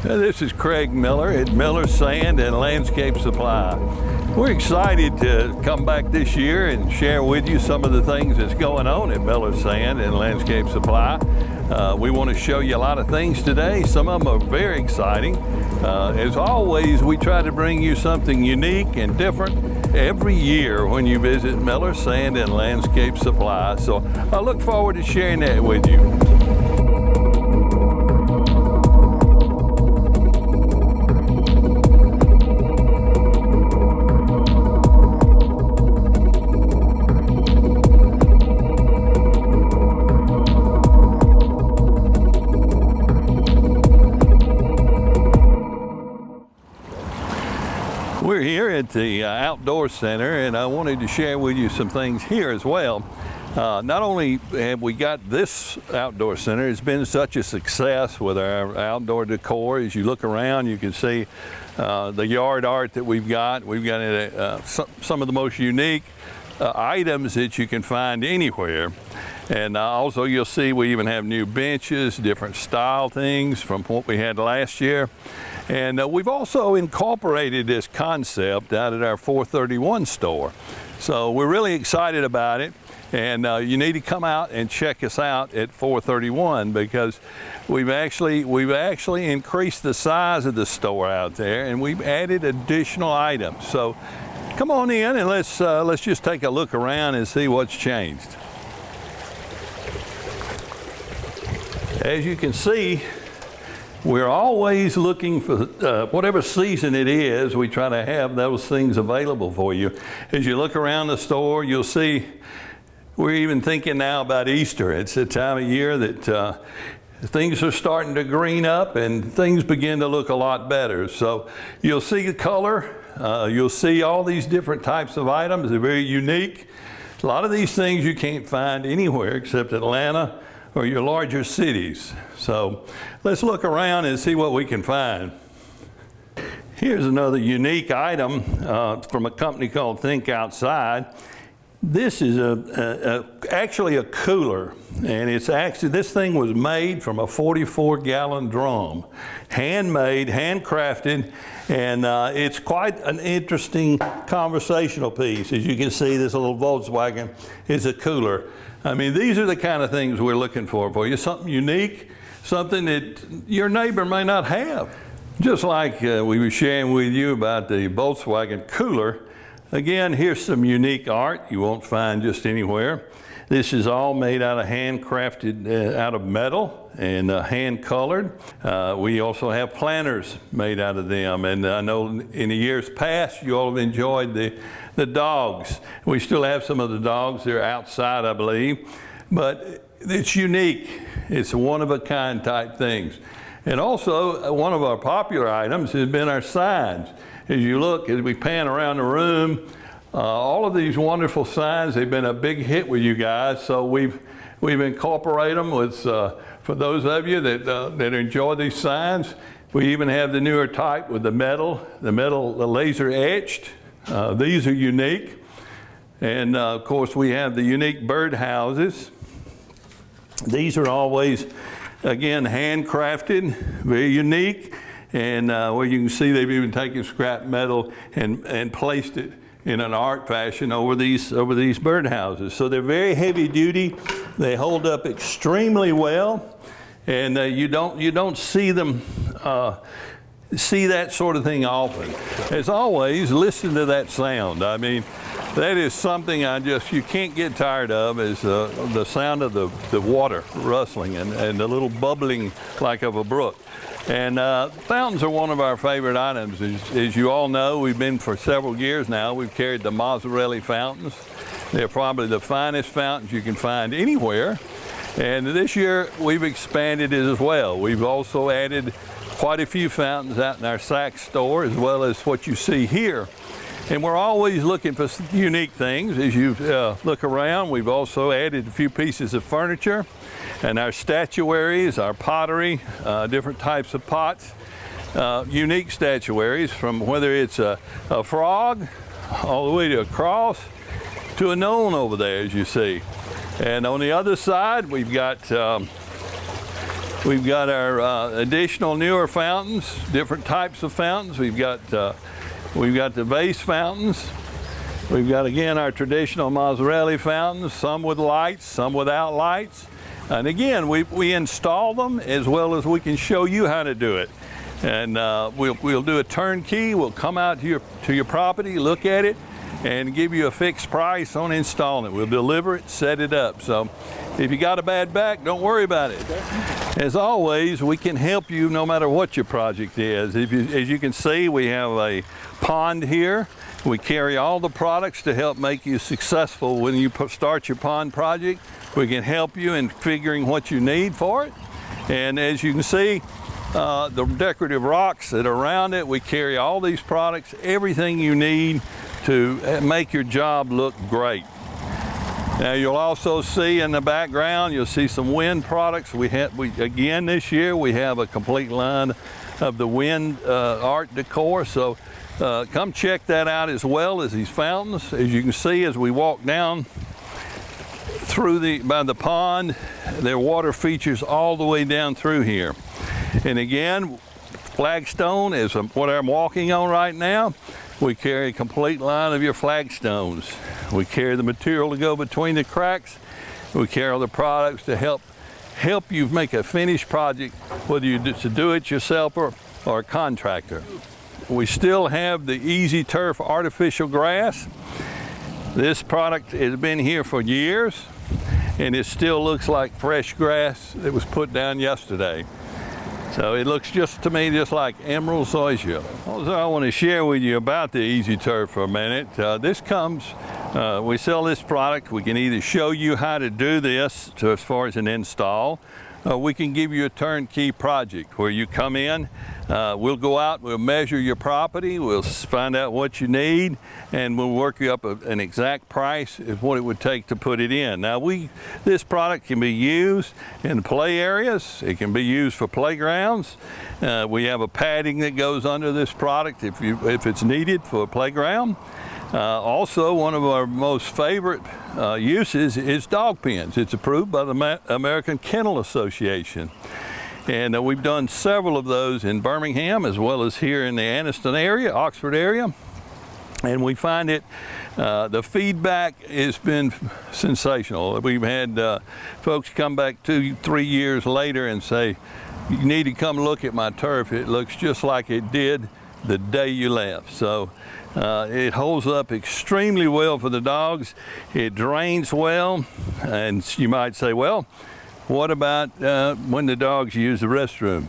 This is Craig Miller at Miller Sand and Landscape Supply. We're excited to come back this year and share with you some of the things that's going on at Miller Sand and Landscape Supply. We want to show you a lot of things today. Some of them are very exciting. As always, we try to bring you something unique and different every year when you visit Miller Sand and Landscape Supply. So I look forward to sharing that with you. We're here at the Outdoor Center, and I wanted to share with you some things here as well. Not only have we got this Outdoor Center, it's been such a success with our outdoor decor. As you look around, you can see the yard art that we've got. We've got some of the most unique items that you can find anywhere. And also you'll see we even have new benches, different style things from what we had last year. And we've also incorporated this concept out at our 431 store. So we're really excited about it. And you need to come out and check us out at 431 because we've actually increased the size of the store out there, and we've added additional items. So come on in and let's just take a look around and see what's changed. As you can see, we're always looking for whatever season it is, we try to have those things available for you. As you look around the store, you'll see we're even thinking now about Easter. It's the time of year that things are starting to green up and things begin to look a lot better. So you'll see the color, you'll see all these different types of items. They're very unique. A lot of these things you can't find anywhere except Atlanta or your larger cities. So let's look around and see what we can find. Here's another unique item from a company called Think Outside. This is actually a cooler, and this thing was made from a 44-gallon drum, handmade, handcrafted, and it's quite an interesting conversational piece. As you can see, this little Volkswagen is a cooler. I mean, these are the kind of things we're looking for you. Something unique, something that your neighbor may not have. Just like we were sharing with you about the Volkswagen cooler, again, here's some unique art you won't find just anywhere. This is all made out of handcrafted, out of metal and hand colored. We also have planters made out of them. And I know in the years past, you all have enjoyed the dogs. We still have some of the dogs. They're outside, I believe. But it's unique. It's one-of-a-kind type things. And also, one of our popular items has been our signs. As you look, as we pan around the room, all of these wonderful signs, they've been a big hit with you guys. So we've incorporated them with, for those of you that enjoy these signs. We even have the newer type with the laser etched. These are unique. And of course, we have the unique bird houses. These are always, again, handcrafted, very unique. And where you can see they've even taken scrap metal and placed it in an art fashion over these birdhouses. So they're very heavy duty. They hold up extremely well, and you don't see them see that sort of thing often. As always, listen to that sound. I mean, that is something you can't get tired of, is the sound of the water rustling and the little bubbling like of a brook. And fountains are one of our favorite items. As you all know, we've been for several years now, we've carried the Mazzarelli fountains. They're probably the finest fountains you can find anywhere. And this year, we've expanded it as well. We've also added quite a few fountains out in our Saks store, as well as what you see here. And we're always looking for unique things. As you look around, we've also added a few pieces of furniture and our statuaries, our pottery, different types of pots, unique statuaries, from whether it's a frog all the way to a cross to a gnome over there, as you see. And on the other side, we've got We've got our additional newer fountains, different types of fountains. We've got the vase fountains. We've got, again, our traditional Mazzarelli fountains, some with lights, some without lights. And again, we install them as well as we can show you how to do it. And we'll do a turnkey. We'll come out to your property, look at it, and give you a fixed price on installing it. We'll deliver it, set it up. So if you got a bad back, don't worry about it. As always, we can help you no matter what your project is. As you can see, we have a pond here. We carry all the products to help make you successful when you start your pond project. We can help you in figuring what you need for it. And as you can see, the decorative rocks that are around it, we carry all these products, everything you need to make your job look great. Now you'll also see in the background, you'll see some wind products. Again this year, we have a complete line of the wind art decor. So come check that out as well as these fountains. As you can see, as we walk down by the pond, there are water features all the way down through here. And again, flagstone is what I'm walking on right now. We carry a complete line of your flagstones. We carry the material to go between the cracks. We carry all the products to help you make a finished project, whether you do it yourself or a contractor. We still have the Easy Turf artificial grass. This product has been here for years, and it still looks like fresh grass that was put down yesterday. So it looks to me just like emerald zoysia. Also, I want to share with you about the Easy Turf for a minute. We sell this product. We can either show you how to do this as far as an install, or we can give you a turnkey project where you come in, we'll go out, we'll measure your property, we'll find out what you need, and we'll work you up an exact price of what it would take to put it in. Now this product can be used in play areas, it can be used for playgrounds. We have a padding that goes under this product if it's needed for a playground. Also, one of our most favorite uses is dog pens. It's approved by the American Kennel Association. And we've done several of those in Birmingham as well as here in the Anniston area, Oxford area. And we find the feedback has been sensational. We've had folks come back 2-3 years later and say, you need to come look at my turf. It looks just like it did the day you left. So it holds up extremely well for the dogs. It drains well. And you might say, well, what about when the dogs use the restroom?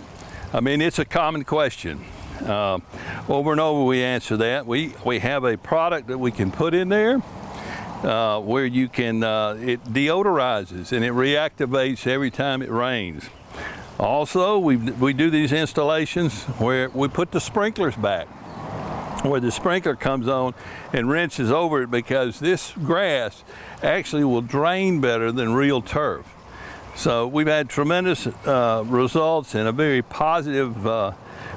I mean, it's a common question. Over and over we answer that. We have a product that we can put in there where you can, it deodorizes and it reactivates every time it rains. Also, we do these installations where we put the sprinklers back, where the sprinkler comes on and rinses over it, because this grass actually will drain better than real turf. So we've had tremendous results and a very positive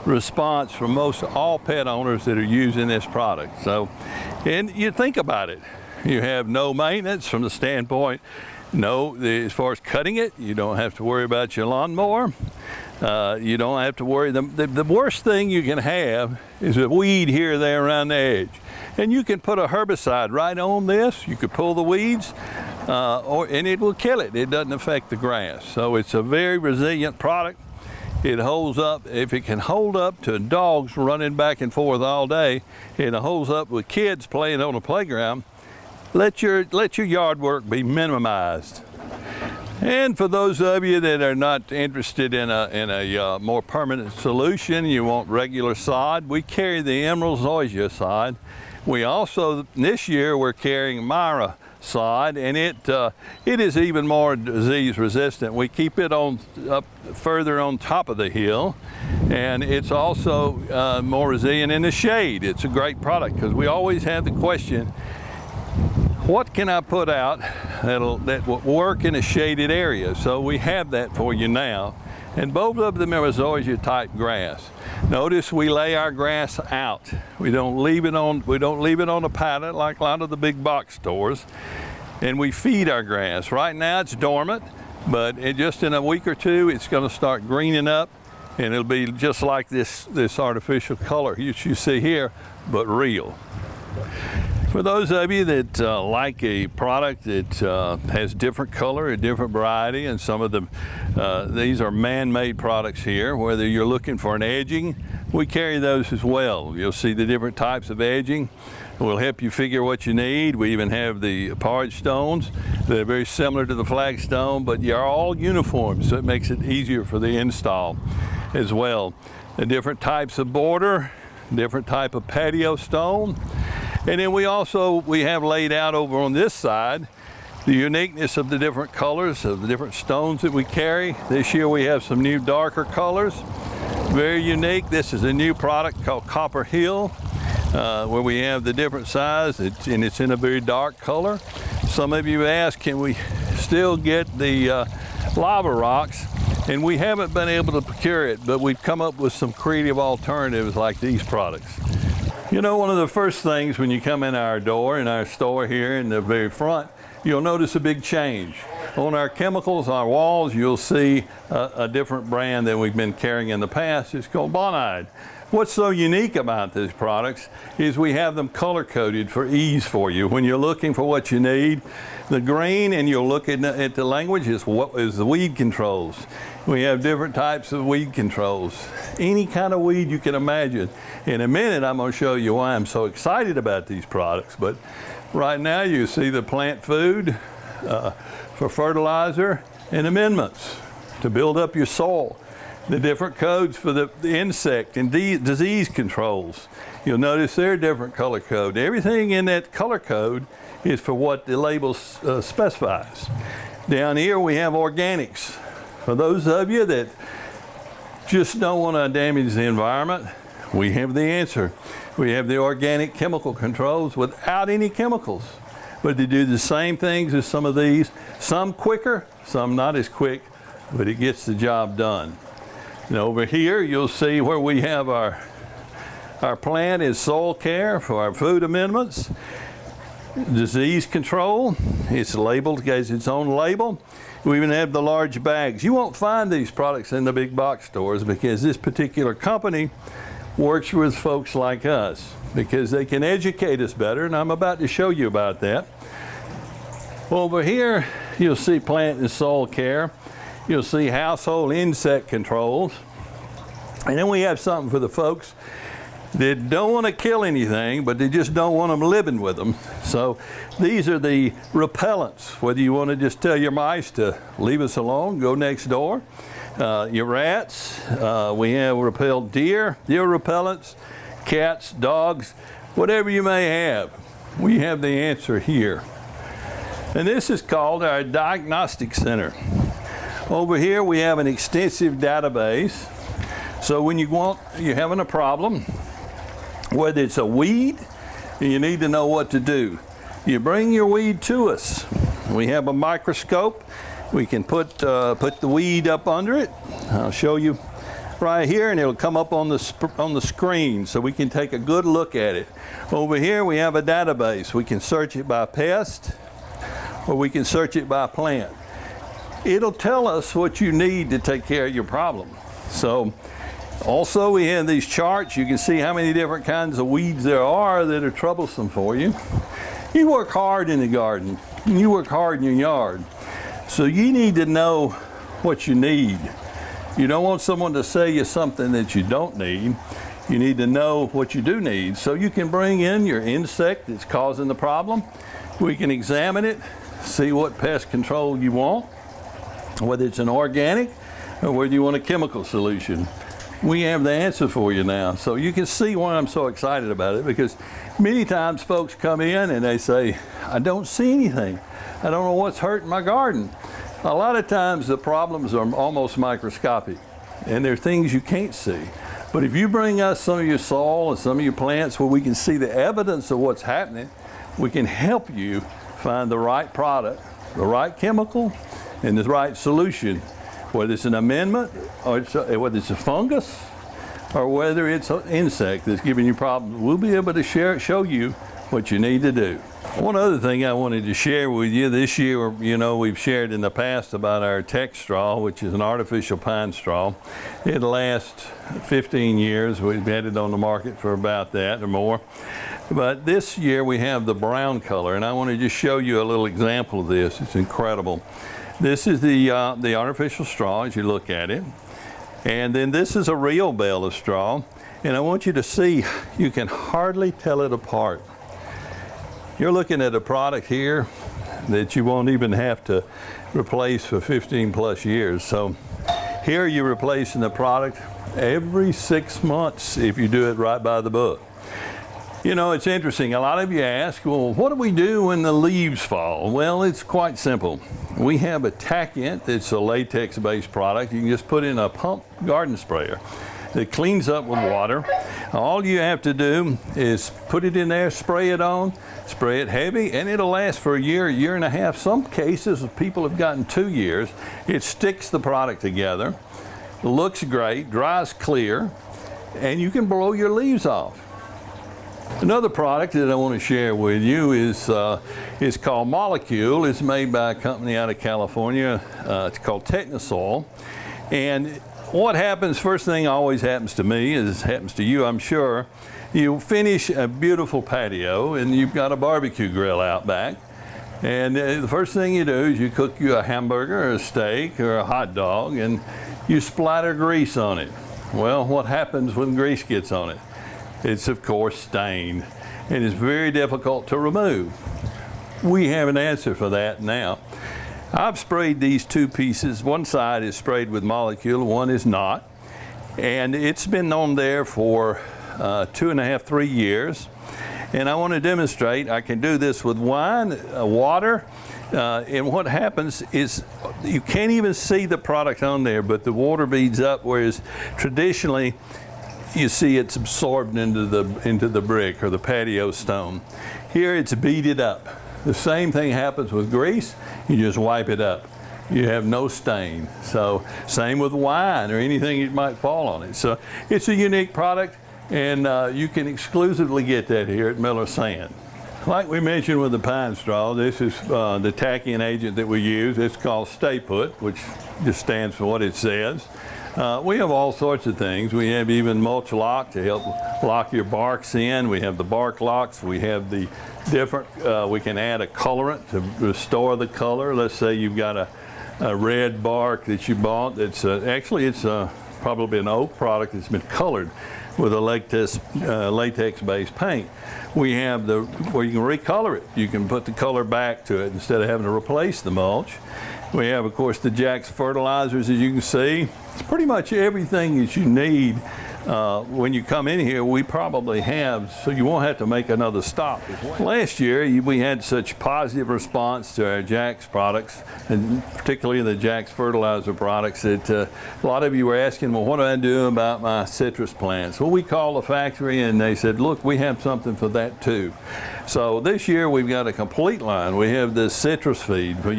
response from most all pet owners that are using this product. So, and you think about it, you have no maintenance from the standpoint, as far as cutting it, you don't have to worry about your lawnmower. You don't have to worry. The worst thing you can have is a weed here or there around the edge. And you can put a herbicide right on this. You could pull the weeds, and it will kill it. It doesn't affect the grass. So it's a very resilient product. It holds up. If it can hold up to dogs running back and forth all day, and it holds up with kids playing on a playground, let your yard work be minimized. And for those of you that are not interested in a more permanent solution, you want regular sod, we carry the emerald zoysia sod. We also, this year, we're carrying Myra sod, and it is even more disease resistant. We keep it up further on top of the hill, and it's also more resilient in the shade. It's a great product because we always have the question, what can I put out that will work in a shaded area? So we have that for you now. And both of them are zoysia type grass. Notice we lay our grass out. We don't leave it on a pallet like a lot of the big box stores. And we feed our grass. Right now it's dormant. but just in a week or two, it's going to start greening up, and it'll be just like this artificial color you see here, but real. For those of you that like a product that has different color, a different variety, and some of them, these are man-made products here, whether you're looking for an edging, we carry those as well. You'll see the different types of edging. We'll help you figure what you need. We even have the porridge stones. They're very similar to the flagstone, but you're all uniform, so it makes it easier for the install as well. The different types of border, different type of patio stone. And then we have laid out over on this side the uniqueness of the different colors of the different stones that we carry. This year we have some new darker colors, very unique. This is a new product called Copper Hill, where we have the different size, and it's in a very dark color. Some of you asked, can we still get the lava rocks? And we haven't been able to procure it, but we've come up with some creative alternatives like these products. You know, one of the first things when you come in our store here in the very front, you'll notice a big change. On our chemicals, our walls, you'll see a different brand than we've been carrying in the past. It's called Bonide. What's so unique about these products is we have them color-coded for ease for you. When you're looking for what you need, the green, and you'll look at the language, is what is the weed controls. We have different types of weed controls. Any kind of weed you can imagine. In a minute, I'm going to show you why I'm so excited about these products. But right now, you see the plant food for fertilizer and amendments to build up your soil. The different codes for the insect and disease controls. You'll notice they're different color code. Everything in that color code is for what the label specifies. Down here we have organics. For those of you that just don't want to damage the environment, we have the answer. We have the organic chemical controls without any chemicals. But they do the same things as some of these. Some quicker, some not as quick, but it gets the job done. And over here, you'll see where we have our plant is soil care for our food amendments. Disease control, it's labeled, has its own label. We even have the large bags. You won't find these products in the big box stores because this particular company works with folks like us because they can educate us better, and I'm about to show you about that. Over here, you'll see plant and soil care. You'll see household insect controls. And then we have something for the folks that don't want to kill anything, but they just don't want them living with them. So these are the repellents, whether you want to just tell your mice to leave us alone, go next door. Your rats, we have repelled deer repellents, cats, dogs, whatever you may have. We have the answer here. And this is called our Diagnostic Center. Over here we have an extensive database. So when you're having a problem, whether it's a weed, and you need to know what to do, you bring your weed to us. We have a microscope. We can put the weed up under it. I'll show you right here, and it'll come up on the screen so we can take a good look at it. Over here we have a database. We can search it by pest, or we can search it by plant. It'll tell us what you need to take care of your problem. So also we have these charts. You can see how many different kinds of weeds there are that are troublesome for you. You work hard in the garden, and you work hard in your yard. So you need to know what you need. You don't want someone to sell you something that you don't need. You need to know what you do need. So you can bring in your insect that's causing the problem. We can examine it, see what pest control you want, whether it's an organic or whether you want a chemical solution. We have the answer for you now. So you can see why I'm so excited about it, because many times folks come in and they say, I don't see anything. I don't know what's hurting my garden. A lot of times the problems are almost microscopic, and they're things you can't see. But if you bring us some of your soil and some of your plants where we can see the evidence of what's happening, we can help you find the right product, the right chemical, and the right solution, whether it's an amendment, or whether it's a fungus, or whether it's an insect that's giving you problems. We'll be able to show you what you need to do. One other thing I wanted to share with you this year, you know, we've shared in the past about our tech straw, which is an artificial pine straw. It lasts 15 years. We've had it on the market for about that or more. But this year we have the brown color, and I want to just show you a little example of this. It's incredible. This is the artificial straw as you look at it. And then this is a real bale of straw. And I want you to see, you can hardly tell it apart. You're looking at a product here that you won't even have to replace for 15 plus years. So here you're replacing the product every 6 months if you do it right by the book. You know, it's interesting. A lot of you ask, well, what do we do when the leaves fall? Well, it's quite simple. We have a tackant that's a latex-based product. You can just put in a pump garden sprayer. It cleans up with water. All you have to do is put it in there, spray it on, spray it heavy, and it'll last for a year and a half. Some cases, people have gotten 2 years. It sticks the product together, looks great, dries clear, and you can blow your leaves off. Another product that I want to share with you is called Molecule. It's made by a company out of California. It's called Technosoil. And what happens, first thing always happens to me, is happens to you, I'm sure. You finish a beautiful patio and you've got a barbecue grill out back. And the first thing you do is you cook you a hamburger or a steak or a hot dog and you splatter grease on it. Well, what happens when grease gets on it? It's of course stained and it's very difficult to remove. We have an answer for that now. I've sprayed these two pieces. One side is sprayed with Molecule, one is not. And it's been on there for 2.5, 3 years. And I want to demonstrate, I can do this with wine, water, and what happens is you can't even see the product on there, but the water beads up, whereas traditionally you see it's absorbed into the brick or the patio stone. Here it's beaded up. The same thing happens with grease. You just wipe it up. You have no stain. So same with wine or anything that might fall on it. So it's a unique product, and you can exclusively get that here at Miller Sand. Like we mentioned with the pine straw, this is the tacking agent that we use. It's called Stay Put, which just stands for what it says. We have all sorts of things. We have even mulch lock to help lock your barks in. We have the bark locks. We have the different, we can add a colorant to restore the color. Let's say you've got a red bark that you bought. It's actually it's probably an oak product that's been colored with a latex-based paint. We have where you can recolor it. You can put the color back to it instead of having to replace the mulch. We have, of course, the Jack's fertilizers, as you can see. It's pretty much everything that you need when you come in here, we probably have, so you won't have to make another stop. Last year, we had such positive response to our Jack's products, and particularly the Jack's fertilizer products, that a lot of you were asking, well, what do I do about my citrus plants? Well, we called the factory and they said, look, we have something for that too. So this year we've got a complete line. We have this citrus feed for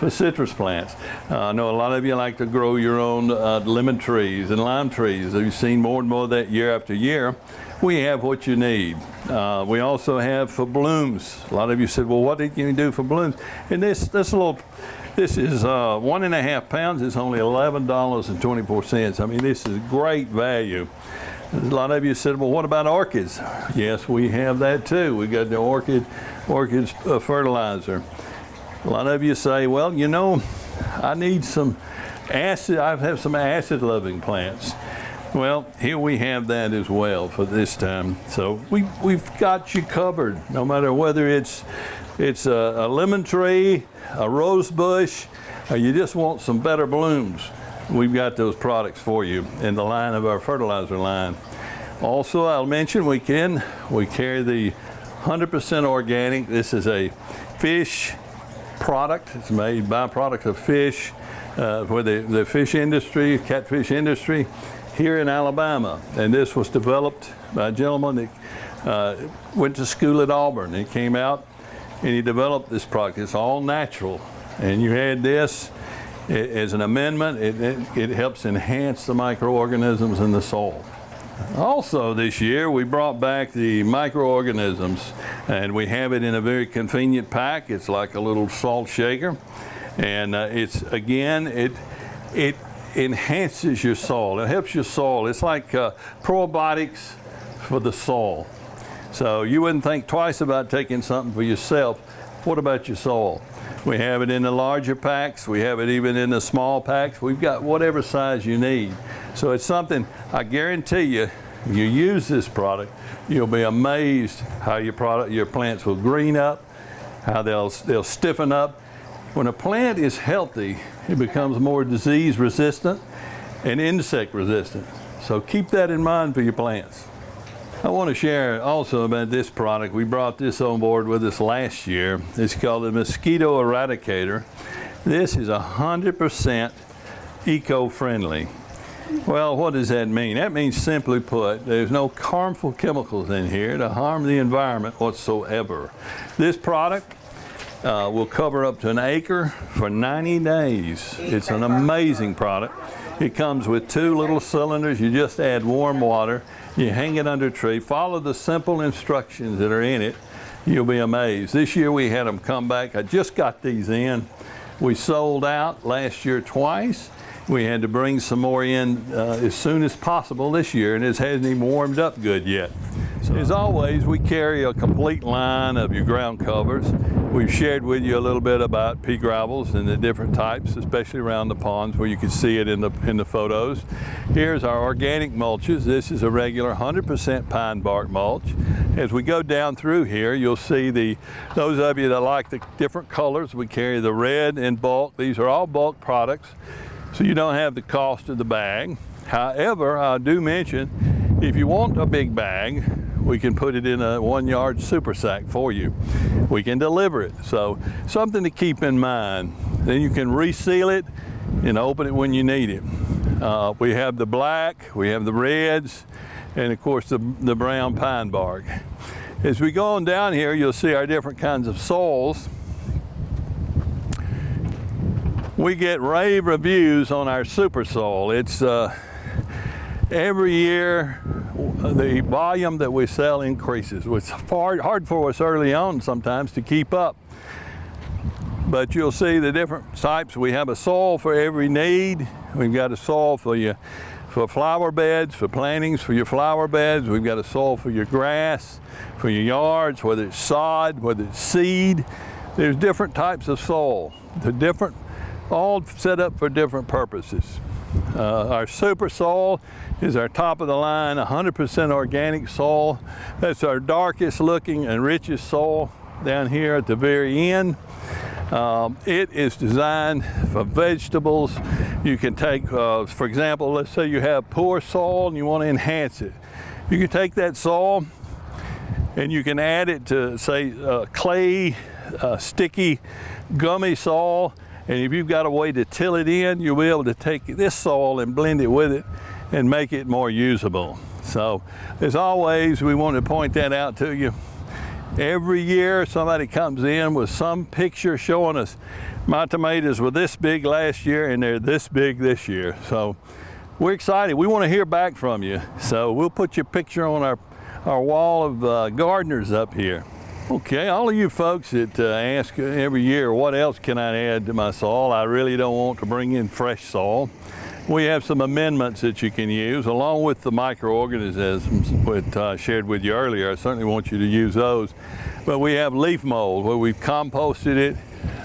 citrus plants. I know a lot of you like to grow your own lemon trees and lime trees. You've seen more and more of that year after year. We have what you need. We also have for blooms. A lot of you said, well, what can you do for blooms? And this is 1.5 pounds. It's only $11.24. I mean, this is great value. A lot of you said, well, what about orchids? Yes, we have that too. We got the orchids fertilizer. A lot of you say, well, you know, I need some acid. I have some acid-loving plants. Well, here we have that as well for this time. So we've got you covered, no matter whether it's a lemon tree, a rose bush, or you just want some better blooms. We've got those products for you in the line of our fertilizer line. Also, I'll mention we carry the 100% organic. This is a fish product. It's made byproduct of fish for the fish industry, catfish industry here in Alabama. And this was developed by a gentleman that went to school at Auburn. He came out and he developed this product. It's all natural. And you add this as an amendment, it helps enhance the microorganisms in the soil. Also this year we brought back the microorganisms, and we have it in a very convenient pack. It's like a little salt shaker, and it enhances your soil. It helps your soil. It's like probiotics for the soil. So you wouldn't think twice about taking something for yourself. What about your soil? We have it in the larger packs. We have it even in the small packs. We've got whatever size you need. So it's something, I guarantee you, if you use this product, you'll be amazed how your plants will green up, how they'll stiffen up. When a plant is healthy, it becomes more disease resistant and insect resistant. So keep that in mind for your plants. I want to share also about this product. We brought this on board with us last year. It's called the Mosquito Eradicator. This is 100% eco-friendly. Well, what does that mean? That means, simply put, there's no harmful chemicals in here to harm the environment whatsoever. This product will cover up to an acre for 90 days. It's an amazing product. It comes with 2 little cylinders. You just add warm water. You hang it under a tree. Follow the simple instructions that are in it. You'll be amazed. This year we had them come back. I just got these in. We sold out last year twice. We had to bring some more in as soon as possible this year, and it hasn't even warmed up good yet. So, as always, we carry a complete line of your ground covers. We've shared with you a little bit about pea gravels and the different types, especially around the ponds where you can see it in the photos. Here's our organic mulches. This is a regular 100% pine bark mulch. As we go down through here, you'll see those of you that like the different colors, we carry the red in bulk. These are all bulk products, so you don't have the cost of the bag. However, I do mention, if you want a big bag, we can put it in a 1-yard super sack for you. We can deliver it. So something to keep in mind. Then you can reseal it and open it when you need it. We have the black, we have the reds, and of course the brown pine bark. As we go on down here, you'll see our different kinds of soils. We get rave reviews on our super soil. It's every year the volume that we sell increases. It's hard for us early on sometimes to keep up. But you'll see the different types. We have a soil for every need. We've got a soil for flower beds, for plantings, for your flower beds. We've got a soil for your grass, for your yards, whether it's sod, whether it's seed. There's different types of soil. They're all set up for different purposes. Our super soil is our top of the line, 100% organic soil. That's our darkest looking and richest soil down here at the very end. It is designed for vegetables. You can take, for example, let's say you have poor soil and you want to enhance it. You can take that soil and you can add it to, say, clay, sticky, gummy soil. And if you've got a way to till it in, you'll be able to take this soil and blend it with it and make it more usable. So, as always, we want to point that out to you. Every year somebody comes in with some picture showing us, my tomatoes were this big last year and they're this big this year. So we're excited. We want to hear back from you. So we'll put your picture on our wall of gardeners up here. Okay, all of you folks that ask every year, what else can I add to my soil? I really don't want to bring in fresh soil. We have some amendments that you can use, along with the microorganisms that shared with you earlier. I certainly want you to use those. But we have leaf mold, where we've composted it,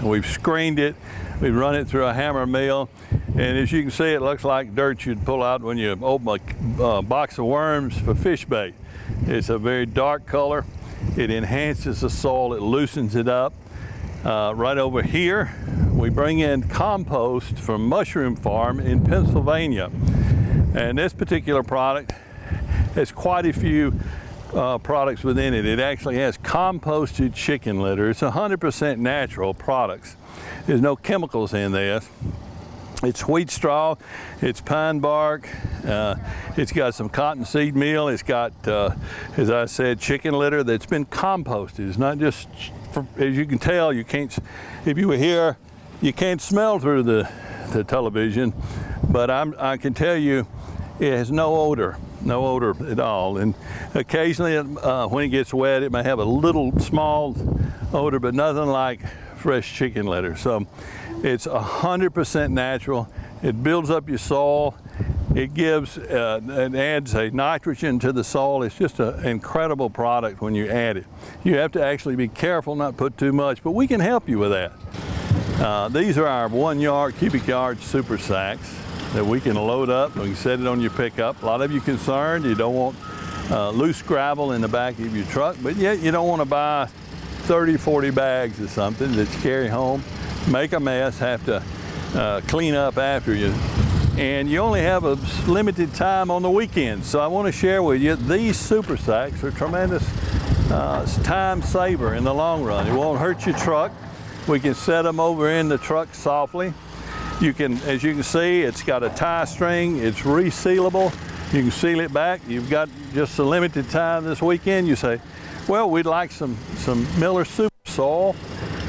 we've screened it, we've run it through a hammer mill, and as you can see, it looks like dirt you'd pull out when you open a box of worms for fish bait. It's a very dark color. It enhances the soil, it loosens it up. Right over here, we bring in compost from Mushroom Farm in Pennsylvania. And this particular product has quite a few products within it. It actually has composted chicken litter. It's 100% natural products. There's no chemicals in this. It's wheat straw, it's pine bark, it's got some cottonseed meal, it's got, as I said, chicken litter that's been composted. It's not just, as you can tell, you can't, if you were here, you can't smell through the television, but I can tell you it has no odor. no odor at all. And occasionally, when it gets wet, it may have a little small odor, but nothing like fresh chicken litter. So it's 100% natural. It builds up your soil. It gives and adds a nitrogen to the soil. It's just an incredible product when you add it. You have to actually be careful not put too much, but we can help you with that. These are our 1 cubic yard super sacks that we can load up. We can set it on your pickup. A lot of you concerned you don't want loose gravel in the back of your truck, but yet you don't want to buy 30, 40 bags of something that you carry home, make a mess, have to clean up after you. And you only have a limited time on the weekends. So I want to share with you, these super sacks are tremendous time saver in the long run. It won't hurt your truck. We can set them over in the truck softly. You can, as you can see, it's got a tie string, it's resealable. You can seal it back. You've got just a limited time this weekend. You say, well, we'd like some Miller Super Soil,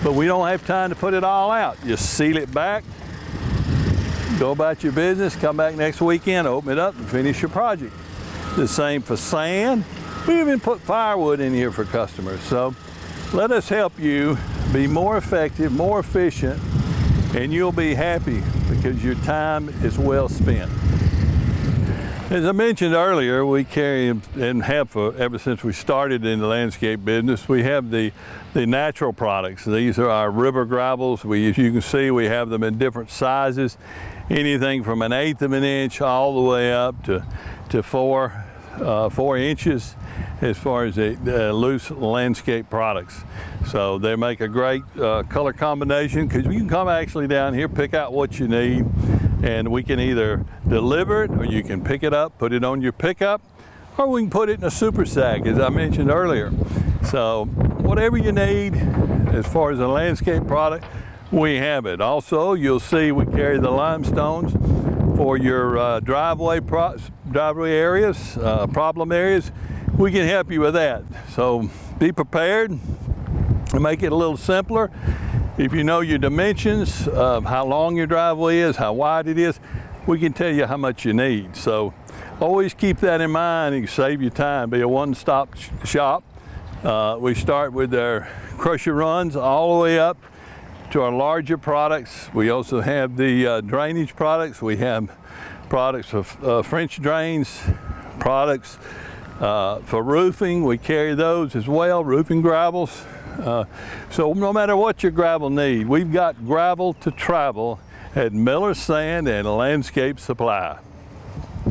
but we don't have time to put it all out. Just seal it back, go about your business, come back next weekend, open it up and finish your project. The same for sand. We even put firewood in here for customers. So let us help you be more effective, more efficient, and you'll be happy because your time is well spent. As I mentioned earlier, we carry and have ever since we started in the landscape business, we have the natural products. These are our river gravels. As you can see, we have them in different sizes, anything from 1/8 of an inch all the way up to 4 inches as far as the loose landscape products. So they make a great color combination because you can come actually down here, pick out what you need, and we can either deliver it or you can pick it up, put it on your pickup, or we can put it in a super sack, as I mentioned earlier. So whatever you need as far as a landscape product, we have it. Also, you'll see we carry the limestones for your driveway areas, problem areas. We can help you with that. So be prepared and make it a little simpler. If you know your dimensions of how long your driveway is, how wide it is, we can tell you how much you need. So always keep that in mind and save you time. Be a one-stop shop. We start with our crusher runs all the way up to our larger products. We also have the drainage products. We have products for French drains, products for roofing. We carry those as well, roofing gravels. So no matter what your gravel need, we've got gravel to travel at Miller Sand and Landscape Supply.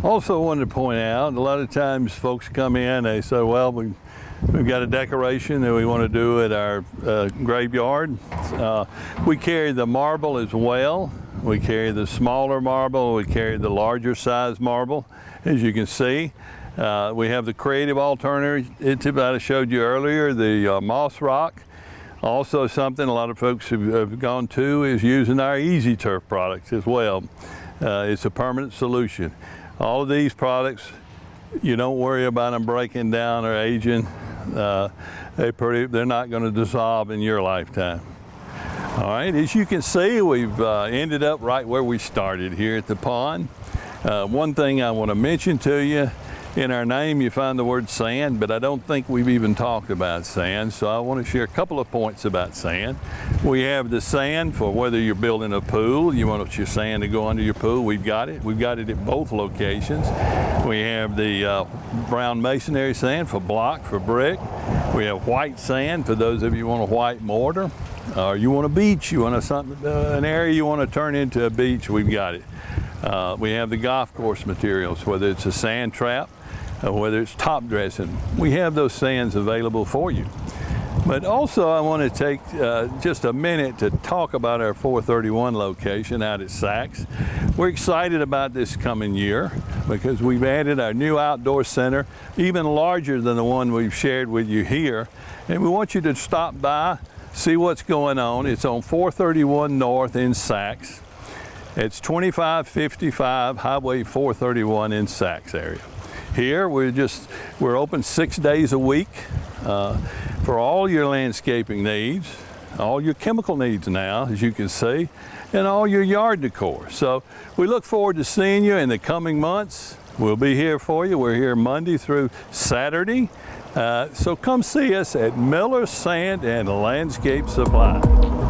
Also wanted to point out, a lot of times folks come in, they say, well, we've got a decoration that we want to do at our graveyard. We carry the marble as well. We carry the smaller marble, we carry the larger size marble, as you can see. We have the creative alternative that I showed you earlier, the moss rock. Also something a lot of folks have gone to is using our Easy Turf products as well. It's a permanent solution. All of these products, you don't worry about them breaking down or aging. They're not going to dissolve in your lifetime. All right, as you can see, we've ended up right where we started here at the pond. One thing I want to mention to you, in our name you find the word sand, but I don't think we've even talked about sand, so I want to share a couple of points about sand. We have the sand for whether you're building a pool, you want your sand to go under your pool, we've got it. We've got it at both locations. We have the brown masonry sand for block, for brick. We have white sand for those of you who want a white mortar. Or you want a beach, you want an area you want to turn into a beach, we've got it. We have the golf course materials, whether it's a sand trap, whether it's top dressing. We have those sands available for you. But also I want to take just a minute to talk about our 431 location out at Saks. We're excited about this coming year because we've added our new outdoor center, even larger than the one we've shared with you here. And we want you to stop by, see what's going on. It's on 431 North in Saks. It's 2555 Highway 431 in Saks area. Here we're open 6 days a week for all your landscaping needs, all your chemical needs now, as you can see, and all your yard decor. So we look forward to seeing you in the coming months. We'll be here for you. We're here Monday through Saturday. So come see us at Miller Sand and Landscape Supply.